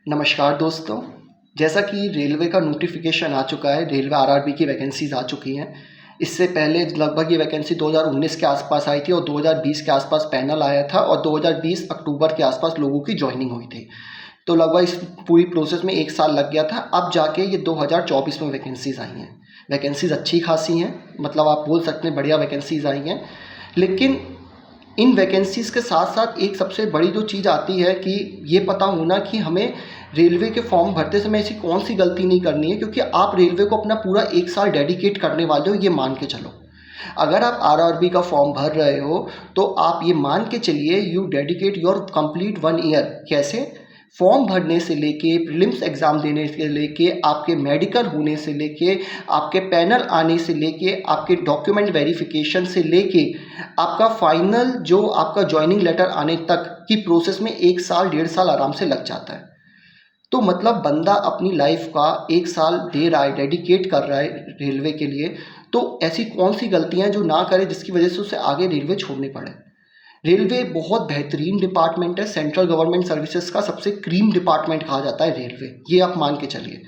नमस्कार दोस्तों। जैसा कि रेलवे का नोटिफिकेशन आ चुका है, रेलवे आरआरबी की वैकेंसीज़ आ चुकी हैं। इससे पहले लगभग ये वैकेंसी 2019 के आसपास आई थी और 2020 के आसपास पैनल आया था और 2020 अक्टूबर के आसपास लोगों की जॉइनिंग हुई थी। तो लगभग इस पूरी प्रोसेस में 1 साल लग गया था। अब जाके ये 2024 में वैकेंसीज़ आई हैं। वैकेंसीज़ अच्छी खासी हैं, मतलब आप बोल सकते हैं बढ़िया वैकेंसीज़ आई हैं। लेकिन इन वैकेंसीज़ के साथ साथ एक सबसे बड़ी जो चीज़ आती है कि ये पता होना कि हमें रेलवे के फॉर्म भरते समय ऐसी कौन सी गलती नहीं करनी है, क्योंकि आप रेलवे को अपना पूरा 1 साल डेडिकेट करने वाले हो, ये मान के चलो। अगर आप आरआरबी का फॉर्म भर रहे हो तो आप ये मान के चलिए you dedicate your complete 1 year. कैसे? फॉर्म भरने से लेके, प्रीलिम्स एग्ज़ाम देने से लेके, आपके मेडिकल होने से लेके, आपके पैनल आने से लेके, आपके डॉक्यूमेंट वेरिफिकेशन से लेके, आपका फाइनल जो आपका जॉइनिंग लेटर आने तक की प्रोसेस में 1 साल 1.5 साल आराम से लग जाता है। तो मतलब बंदा अपनी लाइफ का 1 साल दे रहा है, डेडिकेट कर रहा है रेलवे के लिए। तो ऐसी कौन सी गलतियां जो ना करे जिसकी वजह से उसे आगे रेलवे छोड़नी पड़े। रेलवे बहुत बेहतरीन डिपार्टमेंट है, सेंट्रल गवर्नमेंट सर्विसेज का सबसे क्रीम डिपार्टमेंट कहा जाता है रेलवे, ये आप मान के चलिए।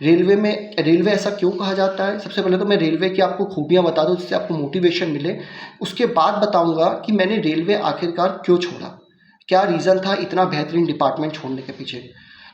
रेलवे ऐसा क्यों कहा जाता है? सबसे पहले तो मैं रेलवे की आपको खूबियाँ बता दूँ जिससे आपको मोटिवेशन मिले। उसके बाद बताऊँगा कि मैंने रेलवे आखिरकार क्यों छोड़ा, क्या रीज़न था इतना बेहतरीन डिपार्टमेंट छोड़ने के पीछे।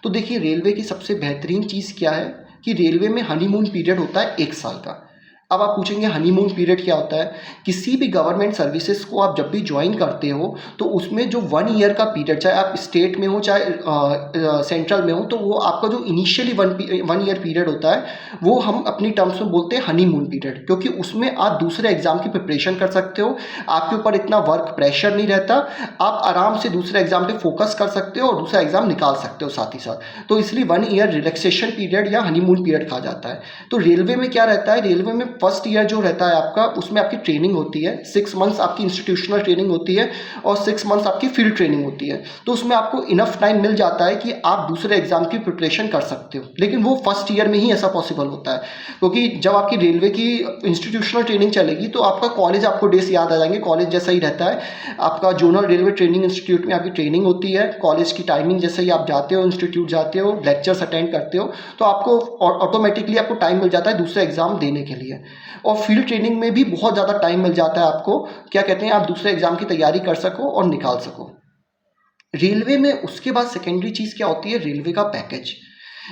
तो देखिए, रेलवे की सबसे बेहतरीन चीज़ क्या है कि रेलवे में हनीमून पीरियड होता है 1 साल का। अब आप पूछेंगे हनीमून पीरियड क्या होता है? किसी भी गवर्नमेंट सर्विसेज को आप जब भी ज्वाइन करते हो तो उसमें जो 1 ईयर का पीरियड, चाहे आप स्टेट में हो चाहे सेंट्रल में हो, तो वो आपका जो इनिशियली 1 ईयर पीरियड होता है वो हम अपनी टर्म्स में बोलते हैं हनीमून पीरियड, क्योंकि उसमें आप दूसरे एग्जाम की प्रिपरेशन कर सकते हो, आपके ऊपर इतना वर्क प्रेशर नहीं रहता, आप आराम से दूसरे एग्जाम पे फोकस कर सकते हो और दूसरा एग्जाम निकाल सकते हो साथ ही साथ। तो इसलिए 1 ईयर रिलैक्सेशन पीरियड या हनीमून पीरियड कहा जाता है। तो रेलवे में क्या रहता है? रेलवे में फर्स्ट ईयर जो रहता है आपका, उसमें आपकी ट्रेनिंग होती है, 6 मंथ्स आपकी इंस्टीट्यूशनल ट्रेनिंग होती है और 6 मंथ्स आपकी फील्ड ट्रेनिंग होती है। तो उसमें आपको इनफ टाइम मिल जाता है कि आप दूसरे एग्जाम की प्रिपरेशन कर सकते हो, लेकिन वो फर्स्ट ईयर में ही ऐसा पॉसिबल होता है, क्योंकि जब आपकी रेलवे की इंस्टीट्यूशनल ट्रेनिंग चलेगी तो आपका कॉलेज, आपको डेज याद आ जाएंगे, कॉलेज जैसा ही रहता है। आपका जोनल रेलवे ट्रेनिंग इंस्टीट्यूट में आपकी ट्रेनिंग होती है, कॉलेज की टाइमिंग जैसे ही आप जाते हो, इंस्टीट्यूट जाते हो, लेक्चर्स अटेंड करते हो, तो आपको ऑटोमेटिकली आपको टाइम मिल जाता है दूसरे एग्जाम देने के लिए। और फील्ड ट्रेनिंग में भी बहुत ज़्यादा टाइम मिल जाता है आपको, क्या कहते हैं, आप दूसरे एग्जाम की तैयारी कर सको और निकाल सको। रेलवे में उसके बाद सेकेंडरी चीज़ क्या होती है? रेलवे का पैकेज।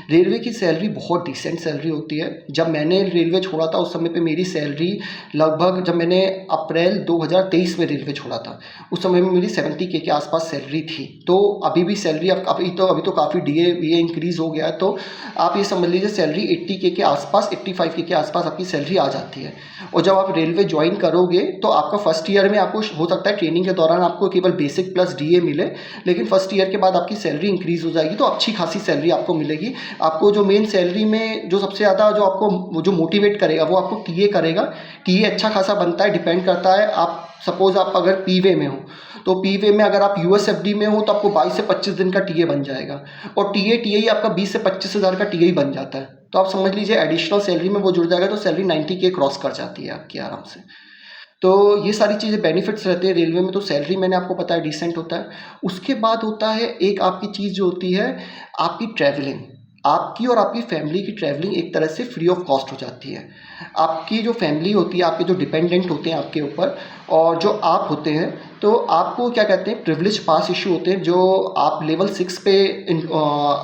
रेलवे की सैलरी बहुत डिसेंट सैलरी होती है। जब मैंने रेलवे छोड़ा था उस समय पे मेरी सैलरी लगभग, जब मैंने अप्रैल 2023 में रेलवे छोड़ा था उस समय में मेरी 70 के आसपास सैलरी थी। तो अभी भी सैलरी अब अभी तो काफ़ी डीए वीए इंक्रीज़ हो गया है, तो आप ये समझ लीजिए सैलरी 80 के आसपास, 85 के आसपास आपकी सैलरी आ जाती है। और जब आप रेलवे ज्वाइन करोगे तो आपका फर्स्ट ईयर में आपको हो सकता है ट्रेनिंग के दौरान आपको केवल बेसिक प्लस डीए मिले, लेकिन फर्स्ट ईयर के बाद आपकी सैलरी इंक्रीज़ हो जाएगी, तो अच्छी खासी सैलरी आपको मिलेगी। आपको जो मेन सैलरी में जो सबसे ज़्यादा जो आपको जो मोटिवेट करेगा वो आपको टीए करेगा। टीए अच्छा खासा बनता है, डिपेंड करता है। आप सपोज आप अगर पीवे में हो तो पीवे में अगर आप यूएसएफडी में हो तो आपको 22 से 25 दिन का टीए बन जाएगा, और टीए टीए ही आपका 20 से 25 हज़ार का टीए ही बन जाता है। तो आप समझ लीजिए एडिशनल सैलरी में वो जुड़ जाएगा, तो सैलरी 90 के क्रॉस कर जाती है आपकी आराम से। तो ये सारी चीज़ें बेनिफिट्स रहते हैं रेलवे में। तो सैलरी मैंने आपको बताया डिसेंट होता है। उसके बाद होता है एक आपकी चीज़ जो होती है आपकी ट्रैवलिंग। आपकी और आपकी फैमिली की ट्रैवलिंग एक तरह से फ्री ऑफ कॉस्ट हो जाती है। आपकी जो फैमिली होती है, आपके जो डिपेंडेंट होते हैं आपके ऊपर, और जो आप होते हैं, तो आपको क्या कहते हैं, प्रिविलेज पास इशू होते हैं। जो आप लेवल 6 पे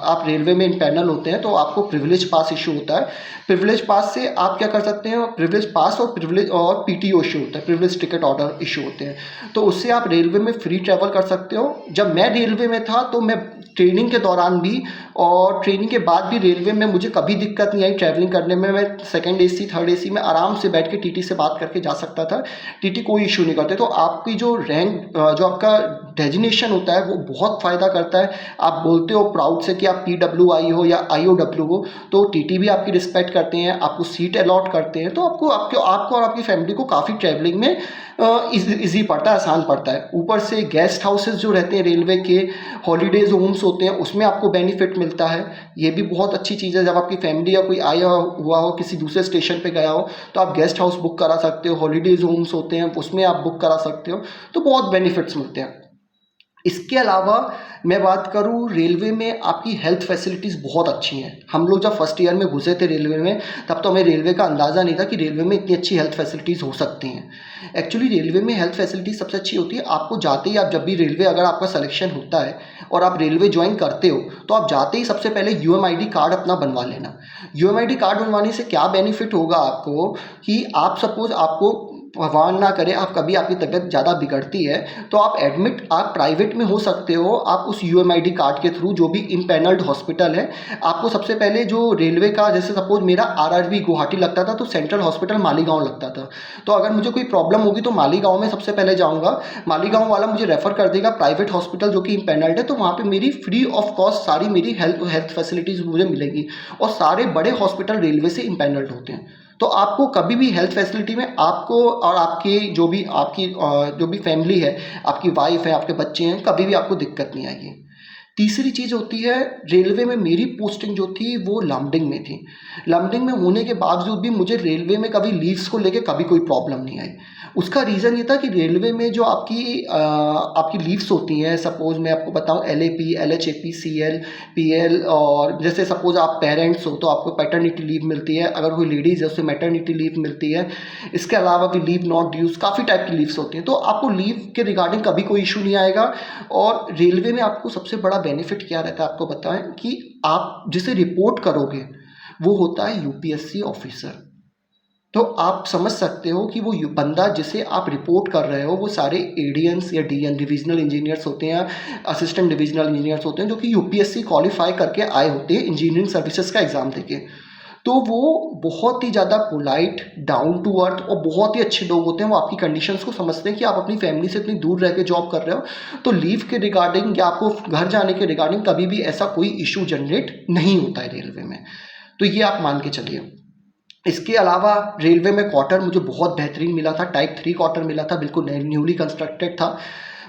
आप रेलवे में पैनल होते हैं तो आपको प्रिविलेज पास इशू होता है। प्रिविलेज पास से आप क्या कर सकते हैं, प्रिविलेज पास और प्रिविलेज और पीटीओ इशू होता है, प्रिविलेज टिकट ऑर्डर इशू होते हैं। तो उससे आप रेलवे में फ्री ट्रैवल कर सकते हो। जब मैं रेलवे में था तो मैं ट्रेनिंग के दौरान भी और ट्रेनिंग के बाद भी रेलवे में मुझे कभी दिक्कत नहीं आई ट्रैवलिंग करने में। मैं सेकंड एसी थर्ड एसी में आराम से बैठ के टीटी से बात करके जा सकता था। टीटी कोई इशू नहीं करते। तो आपकी जो रैंक, जो आपका डेजिग्नेशन होता है वो बहुत फ़ायदा करता है। आप बोलते हो प्राउड से कि आप PWI हो या IOW हो, तो टीटी भी आपकी रिस्पेक्ट करते हैं, आपको सीट अलॉट करते हैं। तो आपको और आपकी फैमिली को काफ़ी ट्रैवलिंग में ईजी पड़ता है, आसान पड़ता है। ऊपर से गेस्ट हाउसेज जो रहते हैं रेलवे के, हॉलीडेज होम्स होते हैं, उसमें आपको बेनिफिट मिलता है। ये भी बहुत अच्छी चीज़ है। जब आपकी फैमिली या कोई आया हुआ हो, किसी दूसरे स्टेशन पे गया हो, तो आप गेस्ट हाउस बुक करा सकते हो। हॉलीडेज होम्स होते हैं उसमें आप बुक करा सकते हो। तो बहुत बेनिफिट्स मिलते हैं। इसके अलावा मैं बात करूँ, रेलवे में आपकी हेल्थ फैसिलिटीज़ बहुत अच्छी हैं। हम लोग जब फर्स्ट ईयर में घुसे थे रेलवे में, तब तो हमें रेलवे का अंदाज़ा नहीं था कि रेलवे में इतनी अच्छी हेल्थ फैसिलिटीज़ हो सकती हैं। एक्चुअली रेलवे में हेल्थ फैसिलिटीज़ सबसे अच्छी होती है, आपको जाते ही, आप जब भी रेलवे, अगर आपका सिलेक्शन होता है और आप रेलवे ज्वाइन करते हो, तो आप जाते ही सबसे पहले यूएमआईडी कार्ड अपना बनवा लेना। यूएमआईडी कार्ड बनवाने से क्या बेनिफिट होगा आपको, कि आप सपोज़, आपको भगवान ना करे, आप कभी, आपकी तबीयत ज़्यादा बिगड़ती है, तो आप एडमिट, आप प्राइवेट में हो सकते हो, आप उस यूएमआईडी कार्ड के थ्रू, जो भी इम्पैनल्ड हॉस्पिटल है, आपको सबसे पहले जो रेलवे का, जैसे सपोज मेरा आरआरबी गुवाहाटी लगता था, तो सेंट्रल हॉस्पिटल मालीगांव लगता था। तो अगर मुझे कोई प्रॉब्लम होगी तो मालीगांव में सबसे पहले जाऊँगा, मालीगांव वाला मुझे रेफर कर देगा प्राइवेट हॉस्पिटल जो कि इम्पैनल्ड है, तो वहाँ पर मेरी फ्री ऑफ कॉस्ट सारी मेरी हेल्थ फैसिलिटीज़ मुझे मिलेगी। और सारे बड़े हॉस्पिटल रेलवे से इम्पैनल्ड होते हैं, तो आपको कभी भी हेल्थ फैसिलिटी में, आपको और आपकी जो भी, आपकी जो भी फैमिली है, आपकी वाइफ है, आपके बच्चे हैं, कभी भी आपको दिक्कत नहीं आएगी। तीसरी चीज़ होती है, रेलवे में मेरी पोस्टिंग जो थी वो लमडिंग में थी। लमडिंग में होने के बावजूद भी मुझे रेलवे में कभी लीव्स को लेके कभी कोई प्रॉब्लम नहीं आई। उसका रीज़न ये था कि रेलवे में जो आपकी लीव्स होती हैं, सपोज़ मैं आपको बताऊं, एलएपी, एलएचएपी, सीएल, पीएल, और जैसे सपोज़ आप पेरेंट्स हो तो आपको पैटर्निटी लीव मिलती है, अगर कोई लेडीज़ है उससे मैटरनिटी लीव मिलती है। इसके अलावा भी लीव नॉट ड्यूज, काफ़ी टाइप की लीव्स होती हैं, तो आपको लीव के रिगार्डिंग कभी कोई इशू नहीं आएगा। और रेलवे में आपको सबसे बड़ा बेनिफिट क्या रहता है, आपको बताएं, कि आप जिसे रिपोर्ट करोगे वो होता है यूपीएससी ऑफिसर। तो आप समझ सकते हो कि वो बंदा जिसे आप रिपोर्ट कर रहे हो, वो सारे एडीएन्स या डीएन, डिविजनल इंजीनियर्स होते हैं, असिस्टेंट डिविजनल इंजीनियर्स होते हैं, जो कि यूपीएससी क्वालिफाई करके आए होते हैं इंजीनियरिंग सर्विसेज का एग्ज़ाम देके। तो वो बहुत ही ज़्यादा पोलाइट, डाउन टू अर्थ और बहुत ही अच्छे लोग होते हैं। वो आपकी कंडीशंस को समझते हैं कि आप अपनी फैमिली से इतनी दूर रह के जॉब कर रहे हो, तो लीव के रिगार्डिंग या आपको घर जाने के रिगार्डिंग कभी भी ऐसा कोई इशू जनरेट नहीं होता है रेलवे में। तो ये आप मान के चलिए। इसके अलावा रेलवे में क्वार्टर मुझे बहुत बेहतरीन मिला था, टाइप 3 क्वार्टर मिला था, बिल्कुल न्यूली कंस्ट्रक्टेड था,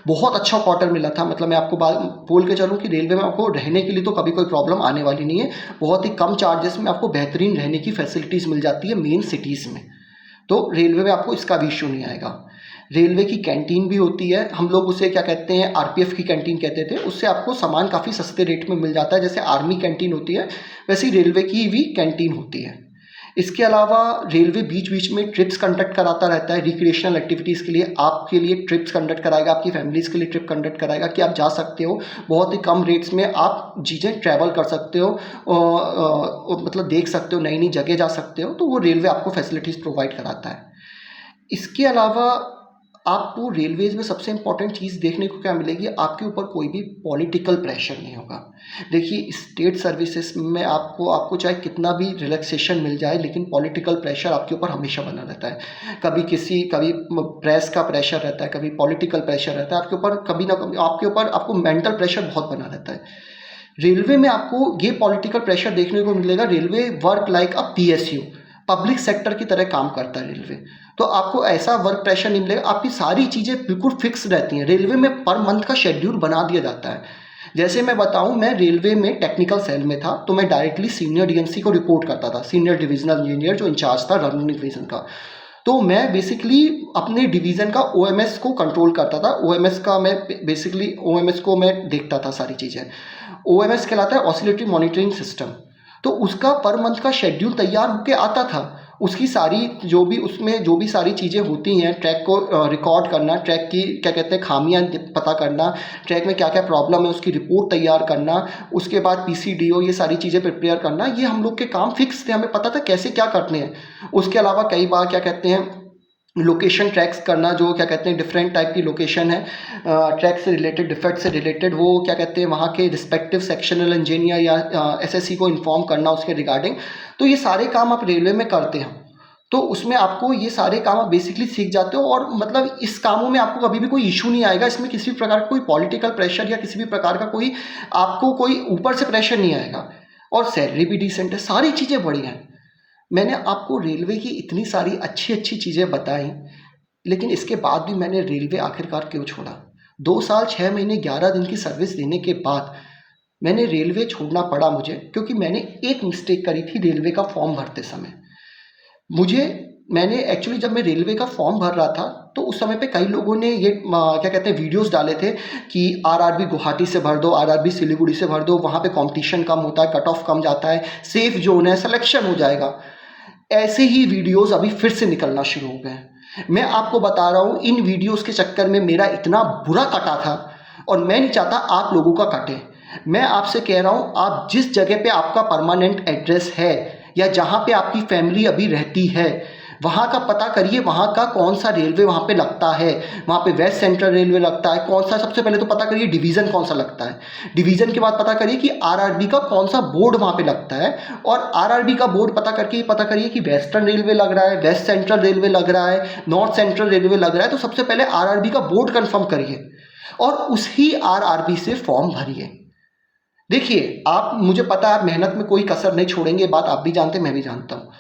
बहुत अच्छा क्वार्टर मिला था। मतलब मैं आपको बात बोल के चलूँ कि रेलवे में आपको रहने के लिए तो कभी कोई प्रॉब्लम आने वाली नहीं है, बहुत ही कम चार्जेस में आपको बेहतरीन रहने की फैसिलिटीज़ मिल जाती है मेन सिटीज़ में। तो रेलवे में आपको इसका भी इशू नहीं आएगा। रेलवे की कैंटीन भी होती है, हम लोग उसे क्या कहते हैं, आरपीएफ की कैंटीन कहते थे। उससे आपको सामान काफ़ी सस्ते रेट में मिल जाता है, जैसे आर्मी कैंटीन होती है वैसे ही रेलवे की भी कैंटीन होती है। इसके अलावा रेलवे बीच बीच में ट्रिप्स कंडक्ट कराता रहता है रिक्रिएशनल एक्टिविटीज़ के लिए, आपके लिए ट्रिप्स कंडक्ट कराएगा, आपकी फैमिलीज़ के लिए ट्रिप कंडक्ट कराएगा कि आप जा सकते हो, बहुत ही कम रेट्स में आप चीज़ें ट्रैवल कर सकते हो, मतलब देख सकते हो, नई नई जगह जा सकते हो, तो वो रेलवे आपको फैसिलिटीज़ प्रोवाइड कराता है। इसके अलावा आपको रेलवेज़ में सबसे इम्पोर्टेंट चीज़ देखने को क्या मिलेगी, आपके ऊपर कोई भी पॉलिटिकल प्रेशर नहीं होगा। देखिए, स्टेट सर्विसेज में आपको आपको चाहे कितना भी रिलैक्सेशन मिल जाए, लेकिन पॉलिटिकल प्रेशर आपके ऊपर हमेशा बना रहता है। कभी प्रेस का प्रेशर रहता है, कभी पॉलिटिकल प्रेशर रहता है आपके ऊपर, कभी ना कभी आपके ऊपर, आपको मेंटल प्रेशर बहुत बना रहता है। रेलवे में आपको ये पॉलिटिकल प्रेशर देखने को मिलेगा। रेलवे वर्क लाइक अ पीएसयू, पब्लिक सेक्टर की तरह काम करता है रेलवे। तो आपको ऐसा वर्क प्रेशर नहीं मिलेगा, आपकी सारी चीज़ें बिल्कुल फिक्स रहती हैं। रेलवे में पर मंथ का शेड्यूल बना दिया जाता है। जैसे मैं बताऊं, मैं रेलवे में टेक्निकल सेल में था, तो मैं डायरेक्टली सीनियर डीएनसी को रिपोर्ट करता था, सीनियर डिविजनल इंजीनियर जो इंचार्ज था रनिंग डिवीजन का। तो मैं बेसिकली अपने डिवीज़न का ओएमएस को कंट्रोल करता था। ओएमएस का मैं बेसिकली ओएमएस को मैं देखता था सारी चीज़ें। ओएमएस कहलाता है ऑसिलेटरी मॉनिटरिंग सिस्टम। तो उसका पर मंथ का शेड्यूल तैयार होके आता था। उसकी सारी जो भी उसमें जो भी सारी चीज़ें होती हैं, ट्रैक को रिकॉर्ड करना, ट्रैक की क्या कहते हैं खामियां पता करना, ट्रैक में क्या क्या प्रॉब्लम है उसकी रिपोर्ट तैयार करना, उसके बाद पीसीडीओ, ये सारी चीज़ें प्रिपेयर करना, ये हम लोग के काम फिक्स थे, हमें पता था कैसे क्या करने हैं। उसके अलावा कई बार क्या कहते हैं लोकेशन ट्रैक्स करना, जो क्या कहते हैं डिफरेंट टाइप की लोकेशन है, ट्रैक से रिलेटेड, डिफेक्ट से रिलेटेड, वो क्या कहते हैं वहाँ के रिस्पेक्टिव सेक्शनल इंजीनियर या एसएससी को इन्फॉर्म करना उसके रिगार्डिंग। तो ये सारे काम आप रेलवे में करते हो, तो उसमें आपको ये सारे काम आप बेसिकली सीख जाते हो। और मतलब इस कामों में आपको कभी भी कोई इशू नहीं आएगा, इसमें किसी भी प्रकार का कोई पॉलिटिकल प्रेशर या किसी भी प्रकार का कोई आपको कोई ऊपर से प्रेशर नहीं आएगा। और सैलरी भी डिसेंट है, सारी चीज़ें बढ़िया हैं। मैंने आपको रेलवे की इतनी सारी अच्छी अच्छी चीज़ें बताई, लेकिन इसके बाद भी मैंने रेलवे आखिरकार क्यों छोड़ा? 2 साल 6 महीने 11 दिन की सर्विस देने के बाद मैंने रेलवे छोड़ना पड़ा मुझे, क्योंकि मैंने एक मिस्टेक करी थी रेलवे का फॉर्म भरते समय। मुझे मैंने एक्चुअली जब मैं रेलवे का फॉर्म भर रहा था तो उस समय पे कई लोगों ने ये क्या कहते हैं वीडियोस डाले थे कि आरआरबी गुवाहाटी से भर दो, आरआरबी सिलीगुड़ी से भर दो, वहाँ पे कंपटीशन कम होता है, कट ऑफ कम जाता है, सेफ जोन है, सिलेक्शन हो जाएगा। ऐसे ही वीडियोस अभी फिर से निकलना शुरू हो गए। मैं आपको बता रहा हूँ, इन वीडियोस के चक्कर में मेरा इतना बुरा कटा था और मैं नहीं चाहता आप लोगों का कटे। मैं आपसे कह रहा हूँ, आप जिस जगह पे आपका परमानेंट एड्रेस है या जहाँ पे आपकी फैमिली अभी रहती है वहाँ का पता करिए, वहाँ का कौन सा रेलवे वहाँ पे लगता है। वहाँ पे वेस्ट सेंट्रल रेलवे लगता है, कौन सा, सबसे पहले तो पता करिए डिवीज़न कौन सा लगता है। डिवीज़न के बाद पता करिए कि आरआरबी का कौन सा बोर्ड वहाँ पे लगता है, और आरआरबी का बोर्ड पता करके पता करिए कि वेस्टर्न रेलवे लग रहा है, वेस्ट सेंट्रल रेलवे लग रहा है, नॉर्थ सेंट्रल रेलवे लग रहा है। तो सबसे पहले आरआरबी का बोर्ड कन्फर्म करिए और उसी आरआरबी से फॉर्म भरिए। देखिए, आप, मुझे पता है आप मेहनत में कोई कसर नहीं छोड़ेंगे, बात आप भी जानते हैं, मैं भी जानता हूँ।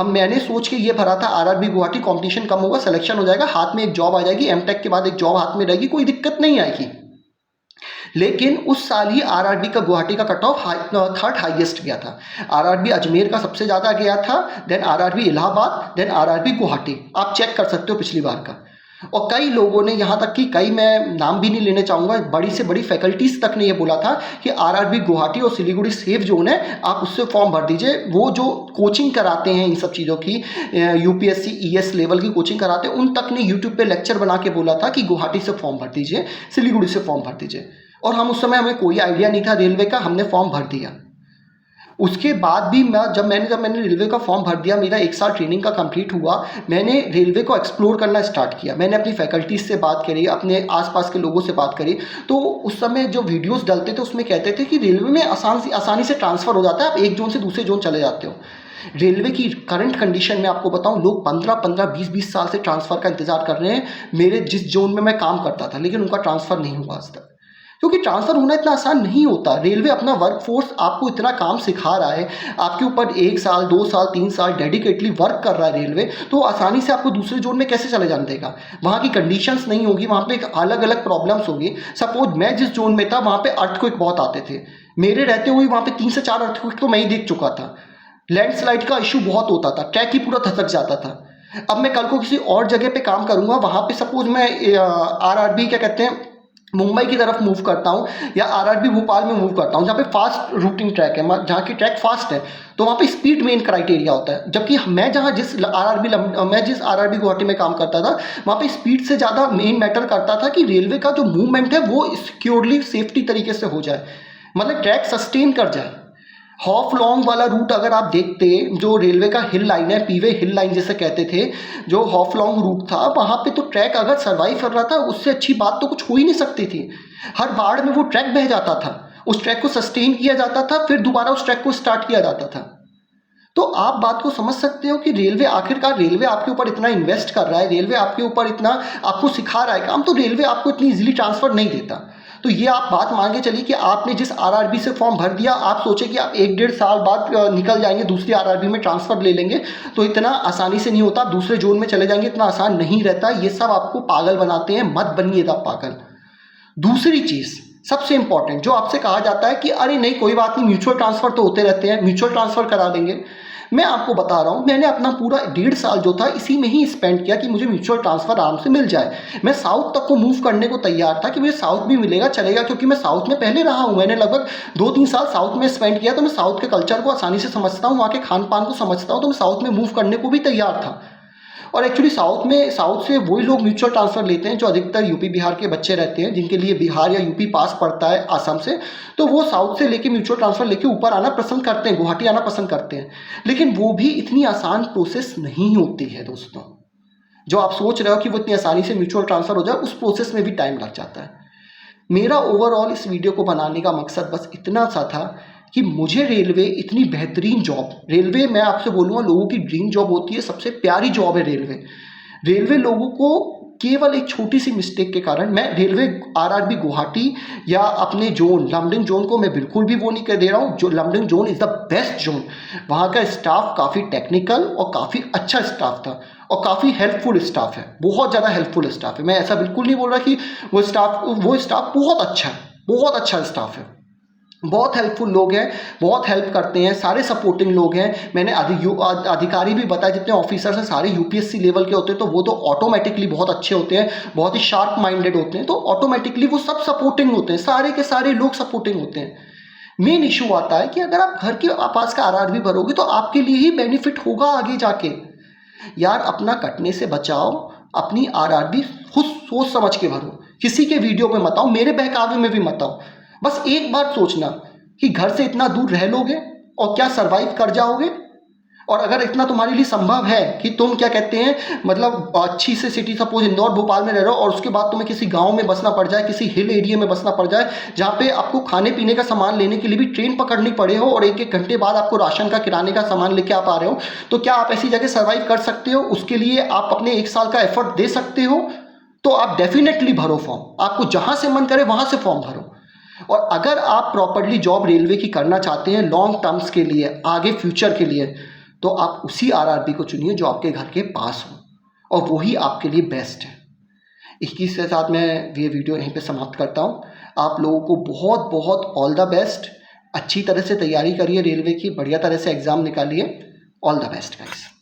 मैंने सोच के ये भरा था आरआरबी गुवाहाटी, कंपटीशन कम होगा, सिलेक्शन हो जाएगा, हाथ में एक जॉब आ जाएगी, एमटेक के बाद एक जॉब हाथ में रहेगी, कोई दिक्कत नहीं आएगी। लेकिन उस साल ही आरआरबी का गुवाहाटी का कट ऑफ थर्ड हाईएस्ट गया था। आरआरबी अजमेर का सबसे ज़्यादा गया था, then RRB Allahabad, then RRB Guwahati. आप चेक कर सकते हो पिछली बार का। और कई लोगों ने, यहाँ तक कि कई, मैं नाम भी नहीं लेने चाहूँगा, बड़ी से बड़ी फैकल्टीज तक ने ये बोला था कि आरआरबी गुवाहाटी और सिलीगुड़ी सेफ जोन है, आप उससे फॉर्म भर दीजिए। वो जो कोचिंग कराते हैं इन सब चीज़ों की, यूपीएससी ईएस लेवल की कोचिंग कराते हैं, उन तक ने यूट्यूब पे लेक्चर बना के बोला था कि गुवाहाटी से फॉर्म भर दीजिए, सिलीगुड़ी से फॉर्म भर दीजिए। और हम उस समय, हमें कोई आइडिया नहीं था रेलवे का, हमने फॉर्म भर दिया। उसके बाद भी जब मैंने रेलवे का फॉर्म भर दिया, मेरा 1 साल ट्रेनिंग का कंप्लीट हुआ, मैंने रेलवे को एक्सप्लोर करना स्टार्ट किया। मैंने अपनी फैकल्टीज से बात करी, अपने आसपास के लोगों से बात करी। तो उस समय जो वीडियोस डलते थे उसमें कहते थे कि रेलवे में आसानी से ट्रांसफ़र हो जाता है, आप एक जोन से दूसरे जोन चले जाते हो। रेलवे की करंट कंडीशन में आपको बताऊं, लोग 15-15, 20-20 साल से ट्रांसफ़र का इंतजार कर रहे हैं। मेरे जिस जोन में मैं काम करता था, लेकिन उनका ट्रांसफ़र नहीं हुआ आज तक, क्योंकि ट्रांसफ़र होना इतना आसान नहीं होता। रेलवे अपना वर्कफोर्स आपको इतना काम सिखा रहा है, आपके ऊपर 1 साल, 2 साल, 3 साल डेडिकेटली वर्क कर रहा है रेलवे, तो आसानी से आपको दूसरे जोन में कैसे चले जाने देगा। वहाँ की कंडीशंस नहीं होगी, वहाँ पे अलग अलग प्रॉब्लम्स होगी। सपोज मैं जिस जोन में था वहाँ पे अर्थक्वेक बहुत आते थे, मेरे रहते हुए वहाँ पे 3 से 4 अर्थक्वेक तो मैं ही देख चुका था। लैंडस्लाइड का इशू बहुत होता था, ट्रैक ही पूरा धसक जाता था। अब मैं कल को किसी और जगह पे काम करूँगा, वहाँ पे सपोज मैं आरआरबी क्या कहते हैं मुंबई की तरफ मूव करता हूँ, या आरआरबी भोपाल में मूव करता हूँ जहाँ पे फास्ट रूटिंग ट्रैक है, जहाँ की ट्रैक फास्ट है, तो वहाँ पे स्पीड मेन क्राइटेरिया होता है। जबकि मैं जिस आरआरबी गुवाहाटी में काम करता था, वहाँ पे स्पीड से ज़्यादा मेन मैटर करता था कि रेलवे का जो मूवमेंट है वो सिक्योरली, सेफ्टी तरीके से हो जाए, मतलब ट्रैक सस्टेन कर जाए। हॉफ लॉन्ग वाला रूट अगर आप देखते, जो रेलवे का हिल लाइन है, पीवे हिल लाइन जिसे कहते थे, जो हॉफ लॉन्ग रूट था, वहाँ पे तो ट्रैक अगर सर्वाइव कर रहा था, उससे अच्छी बात तो कुछ हो ही नहीं सकती थी। हर बाढ़ में वो ट्रैक बह जाता था, उस ट्रैक को सस्टेन किया जाता था, फिर दोबारा उस ट्रैक को स्टार्ट किया जाता था। तो आप बात को समझ सकते हो कि रेलवे, आखिरकार रेलवे आपके ऊपर इतना इन्वेस्ट कर रहा है, रेलवे आपके ऊपर इतना आपको सिखा रहा है काम, तो रेलवे आपको इतनी इजीली ट्रांसफ़र नहीं देता। तो ये आप बात मान के चलिए कि आपने जिस आरआरबी से फॉर्म भर दिया, आप सोचे कि आप 1-1.5 साल बाद निकल जाएंगे, दूसरी आरआरबी में ट्रांसफ़र ले लेंगे, तो इतना आसानी से नहीं होता। आप दूसरे जोन में चले जाएंगे, इतना आसान नहीं रहता। ये सब आपको पागल बनाते हैं, मत बनिएगा पागल। दूसरी चीज़ सबसे इंपॉर्टेंट, जो आपसे कहा जाता है कि अरे नहीं कोई बात नहीं, म्यूचुअल ट्रांसफ़र तो होते रहते हैं, म्यूचुअल ट्रांसफ़र करा देंगे। मैं आपको बता रहा हूँ, मैंने अपना पूरा 1.5 साल जो था इसी में ही स्पेंड किया कि मुझे म्यूचुअल ट्रांसफ़र आराम से मिल जाए। मैं साउथ तक को मूव करने को तैयार था कि मुझे साउथ भी मिलेगा, चलेगा, क्योंकि मैं साउथ में पहले रहा हूँ। मैंने लगभग 2-3 साल साउथ में स्पेंड किया, तो मैं साउथ के कल्चर को आसानी से समझता हूँ, वहाँ के खान पान को समझता हूँ, तो मैं साउथ में मूव करने को भी तैयार था। और एक्चुअली साउथ से वही लोग म्यूचुअल ट्रांसफ़र लेते हैं जो अधिकतर यूपी बिहार के बच्चे रहते हैं, जिनके लिए बिहार या यूपी पास पड़ता है आसाम से, तो वो साउथ से लेके म्यूचुअल ट्रांसफ़र लेके ऊपर आना पसंद करते हैं, गुवाहाटी आना पसंद करते हैं। लेकिन वो भी इतनी आसान प्रोसेस नहीं होती है दोस्तों। जो आप सोच रहे हो कि वो इतनी आसानी से म्यूचुअल ट्रांसफ़र हो जाए, उस प्रोसेस में भी टाइम लग जाता है। मेरा ओवरऑल इस वीडियो को बनाने का मकसद बस इतना सा था कि मुझे रेलवे इतनी बेहतरीन जॉब, रेलवे मैं आपसे बोलूँगा लोगों की ड्रीम जॉब होती है, सबसे प्यारी जॉब है रेलवे। रेलवे लोगों को केवल एक छोटी सी मिस्टेक के कारण, मैं रेलवे आरआरबी गुवाहाटी या अपने जोन लमडिंग जोन को मैं बिल्कुल भी वो नहीं कह दे रहा हूँ, जो Lumding zone is the west zone. वहाँ का स्टाफ काफ़ी टेक्निकल और काफ़ी अच्छा स्टाफ था, और काफ़ी हेल्पफुल स्टाफ है, बहुत ज़्यादा हेल्पफुल स्टाफ है। मैं ऐसा बिल्कुल नहीं बोल रहा कि वो स्टाफ बहुत अच्छा है, बहुत अच्छा स्टाफ है। बहुत हेल्पफुल लोग हैं, बहुत हेल्प करते हैं, सारे सपोर्टिंग लोग हैं। मैंने अधिकारी भी बताया, जितने ऑफिसर्स हैं सारे यूपीएससी लेवल के होते हैं, तो वो तो ऑटोमेटिकली बहुत अच्छे होते हैं, बहुत ही शार्प माइंडेड होते हैं, तो ऑटोमेटिकली वो सब सपोर्टिंग होते हैं, सारे के सारे लोग सपोर्टिंग होते हैं। मेन इशू आता है कि अगर आप घर के पास का आरआरबी भरोगे तो आपके लिए ही बेनिफिट होगा आगे जाके। यार अपना कटने से बचाओ, अपनी आरआरबी खुद सोच समझ के भरो, किसी के वीडियो में मत आओ, मेरे बहकावे में भी मत आओ। बस एक बार सोचना कि घर से इतना दूर रह लोगे और क्या सरवाइव कर जाओगे। और अगर इतना तुम्हारे लिए संभव है कि तुम क्या कहते हैं मतलब अच्छी से सिटी, सपोज इंदौर भोपाल में रह रहे हो, और उसके बाद तुम्हें किसी गांव में बसना पड़ जाए, किसी हिल एरिया में बसना पड़ जाए, जहाँ पे आपको खाने पीने का सामान लेने के लिए भी ट्रेन पकड़नी पड़े हो और एक एक घंटे बाद आपको राशन का, किराने का सामान लेके आप आ रहे हो, तो क्या आप ऐसी जगह सर्वाइव कर सकते हो? उसके लिए आप अपने 1 साल का एफर्ट दे सकते हो? तो आप डेफिनेटली भरो फॉर्म, आपको जहाँ से मन करे वहाँ से फॉर्म भरो। और अगर आप प्रॉपरली जॉब रेलवे की करना चाहते हैं लॉन्ग टर्म्स के लिए, आगे फ्यूचर के लिए, तो आप उसी आरआरबी को चुनिए जो आपके घर के पास हो, और वही आपके लिए बेस्ट है। 21 के साथ मैं ये वीडियो यहीं पे समाप्त करता हूँ। आप लोगों को बहुत बहुत ऑल द बेस्ट। अच्छी तरह से तैयारी करिए रेलवे की, बढ़िया तरह से एग्ज़ाम निकालिए। All the best guys.